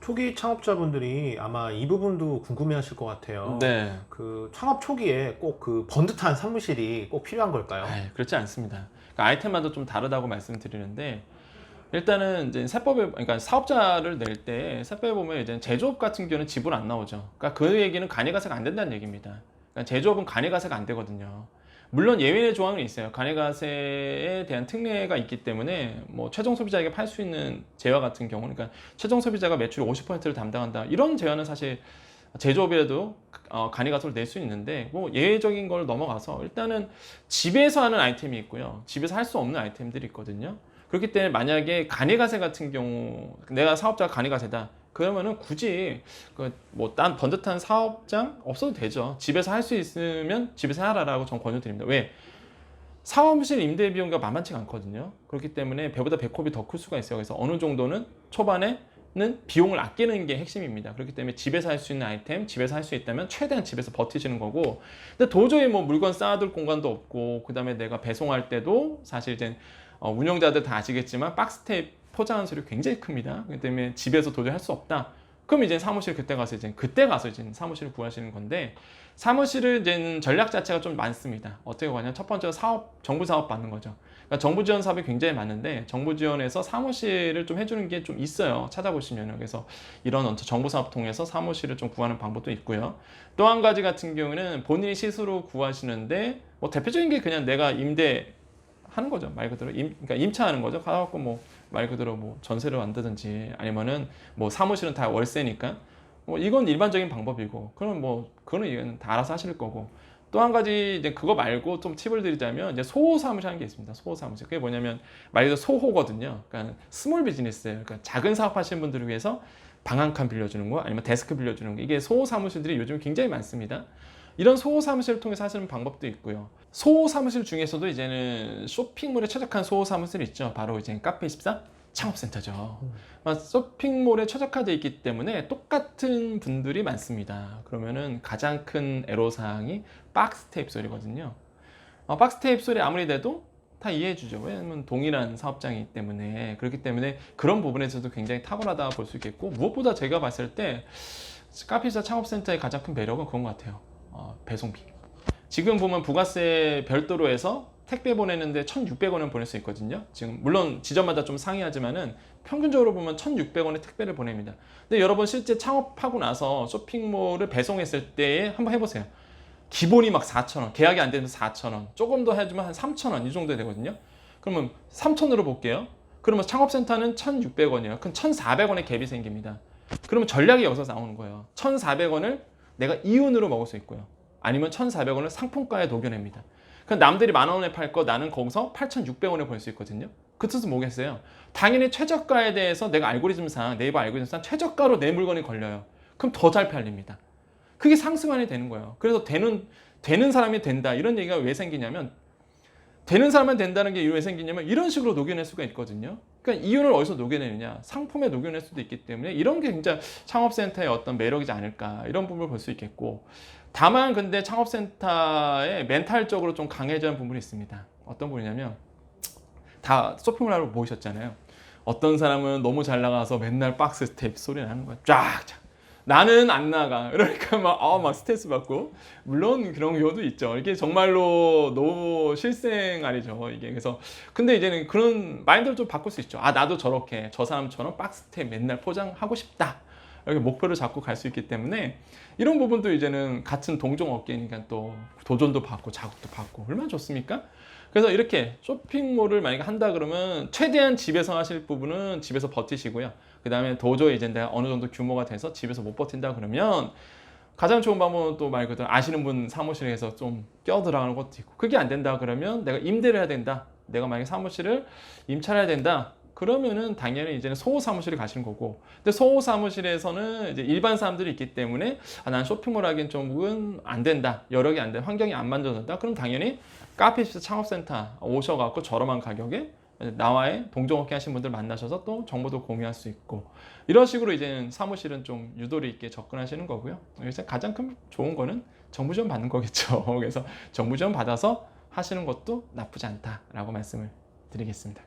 초기 창업자분들이 아마 이 부분도 궁금해하실 것 같아요. 네. 그 창업 초기에 꼭 그 번듯한 사무실이 꼭 필요한 걸까요? 그렇지 않습니다. 그러니까 아이템마다 좀 다르다고 말씀드리는데, 일단은 이제 세법에, 그러니까 사업자를 낼 때 세법에 보면 이제 제조업 같은 경우는 지분 안 나오죠. 그러니까 그 얘기는 간이가세가 안 된다는 얘기입니다. 그러니까 제조업은 간이가세가 안 되거든요. 물론 예외의 조항은 있어요. 간이가세에 대한 특례가 있기 때문에 뭐 최종 소비자에게 팔 수 있는 제휴 같은 경우는, 그러니까 최종 소비자가 매출 50%를 담당한다, 이런 제휴는 사실 제조업이라도 간이가세를 낼 수 있는데, 뭐 예외적인 걸 넘어가서 일단은 집에서 하는 아이템이 있고요, 집에서 할 수 없는 아이템들이 있거든요. 그렇기 때문에 만약에 간이가세 같은 경우, 내가 사업자가 간이가세다 그러면은 굳이 그 뭐 딴 번듯한 사업장 없어도 되죠. 집에서 할 수 있으면 집에서 하라라고 전 권유드립니다. 왜? 사무실 임대 비용가 만만치가 않거든요. 그렇기 때문에 배보다 배꼽이 더 클 수가 있어요. 그래서 어느 정도는 초반에는 비용을 아끼는 게 핵심입니다. 그렇기 때문에 집에서 할 수 있는 아이템, 집에서 할 수 있다면 최대한 집에서 버티시는 거고, 근데 도저히 뭐 물건 쌓아둘 공간도 없고, 그 다음에 내가 배송할 때도 사실 이제 운영자들 다 아시겠지만 박스 테이프 포장한 수율이 굉장히 큽니다. 그렇기 때문에 집에서 도저히 할 수 없다. 그럼 이제 사무실 그때 가서 이제 사무실을 구하시는 건데, 사무실을 이제 전략 자체가 좀 많습니다. 어떻게 가냐? 첫 번째로 정부 사업 받는 거죠. 그러니까 정부 지원 사업이 굉장히 많은데, 정부 지원에서 사무실을 좀 해주는 게 좀 있어요. 찾아보시면은. 그래서 이런 정부 사업 통해서 사무실을 좀 구하는 방법도 있고요. 또 한 가지 같은 경우는 본인이 스스로 구하시는데, 뭐 대표적인 게 그냥 내가 임대 하는 거죠. 말 그대로 그러니까 임차하는 거죠. 가갖고 뭐 말 그대로 뭐 전세를 만드든지, 아니면은 뭐 사무실은 다 월세니까 뭐 이건 일반적인 방법이고, 그럼 뭐 그거는 이건 다 알아서 하실 거고. 또 한 가지 이제 그거 말고 좀 팁을 드리자면, 이제 소호 사무실 하는 게 있습니다. 소호 사무실. 그게 뭐냐면 말 그대로 소호거든요. 그러니까 스몰 비즈니스예요. 그러니까 작은 사업 하시는 분들을 위해서 방 한 칸 빌려주는 거, 아니면 데스크 빌려주는 거, 이게 소호 사무실들이 요즘 굉장히 많습니다. 이런 소호 사무실을 통해서 하시는 방법도 있고요. 소호 사무실 중에서도 이제는 쇼핑몰에 최적화한 소호 사무실이 있죠. 바로 이제 카페24 창업센터죠. 쇼핑몰에 최적화되어 있기 때문에 똑같은 분들이 많습니다. 그러면은 가장 큰 애로사항이 박스 테이프 소리거든요. 박스 테이프 소리 아무리 돼도 다 이해해주죠. 왜냐면 동일한 사업장이기 때문에. 그렇기 때문에 그런 부분에서도 굉장히 탁월하다 볼 수 있겠고, 무엇보다 제가 봤을 때 카페24 창업센터의 가장 큰 매력은 그런 것 같아요. 배송비. 지금 보면 부가세 별도로 해서 택배 보내는데 1,600원은 보낼 수 있거든요. 지금 물론 지점마다 좀 상이하지만은 평균적으로 보면 1,600원의 택배를 보냅니다. 근데 여러분 실제 창업하고 나서 쇼핑몰을 배송했을 때 한번 해보세요. 기본이 막 4,000원, 계약이 안 되면 4,000원, 조금 더 해주면 한 3,000원 이 정도 되거든요. 그러면 3,000으로 볼게요. 그러면 창업센터는 1,600원이에요. 그럼 1,400원의 갭이 생깁니다. 그러면 전략이 여기서 나오는 거예요. 1,400원을 내가 이윤으로 먹을 수 있고요. 아니면 1,400원을 상품가에 녹여냅니다. 그럼 남들이 10,000원에 팔 거 나는 거기서 8,600원에 벌 수 있거든요. 그 뜻은 뭐겠어요? 당연히 최저가에 대해서 내가 알고리즘상, 네이버 알고리즘상 최저가로 내 물건이 걸려요. 그럼 더 잘 팔립니다. 그게 상승환이 되는 거예요. 그래서 되는 사람이 된다, 이런 얘기가 왜 생기냐면, 되는 사람은 된다는 게 왜 생기냐면 이런 식으로 녹여낼 수가 있거든요. 그러니까 이윤을 어디서 녹여내느냐? 상품에 녹여낼 수도 있기 때문에 이런 게 진짜 창업센터의 어떤 매력이지 않을까, 이런 부분을 볼 수 있겠고, 다만 근데 창업센터의 멘탈적으로 좀 강해진 부분이 있습니다. 어떤 부분이냐면, 다 쇼핑을 하러 모이셨잖아요. 어떤 사람은 너무 잘 나가서 맨날 박스 테이프 소리 나는 거야. 쫙쫙. 나는 안 나가. 그러니까 막 스트레스 받고. 물론 그런 경우도 있죠. 이게 정말로 너무 실생활이죠, 이게. 그래서 근데 이제는 그런 마인드를 좀 바꿀 수 있죠. 나도 저렇게 저 사람처럼 박스 테이프 맨날 포장하고 싶다, 이렇게 목표를 잡고 갈 수 있기 때문에, 이런 부분도 이제는 같은 동종 업계니까 또 도전도 받고 자극도 받고 얼마나 좋습니까? 그래서 이렇게 쇼핑몰을 만약에 한다 그러면 최대한 집에서 하실 부분은 집에서 버티시고요. 그 다음에 도저히 이제 내가 어느 정도 규모가 돼서 집에서 못 버틴다 그러면, 가장 좋은 방법은 또 말 그대로 아시는 분 사무실에서 좀 껴들어가는 것도 있고, 그게 안 된다 그러면 내가 임대를 해야 된다, 내가 만약에 사무실을 임차를 해야 된다 그러면은 당연히 이제는 소호 사무실에 가시는 거고, 근데 소호 사무실에서는 이제 일반 사람들이 있기 때문에 난 쇼핑몰 하기엔 조금 안 된다, 여력이 안 돼, 환경이 안 만들어진다, 그럼 당연히 카페24 창업센터 오셔갖고 저렴한 가격에 나와의 동종업계 하신 분들 만나셔서 또 정보도 공유할 수 있고, 이런 식으로 이제는 사무실은 좀 유도리 있게 접근하시는 거고요. 그래서 가장 큰 좋은 거는 정부 지원 받는 거겠죠. 그래서 정부 지원 받아서 하시는 것도 나쁘지 않다라고 말씀을 드리겠습니다.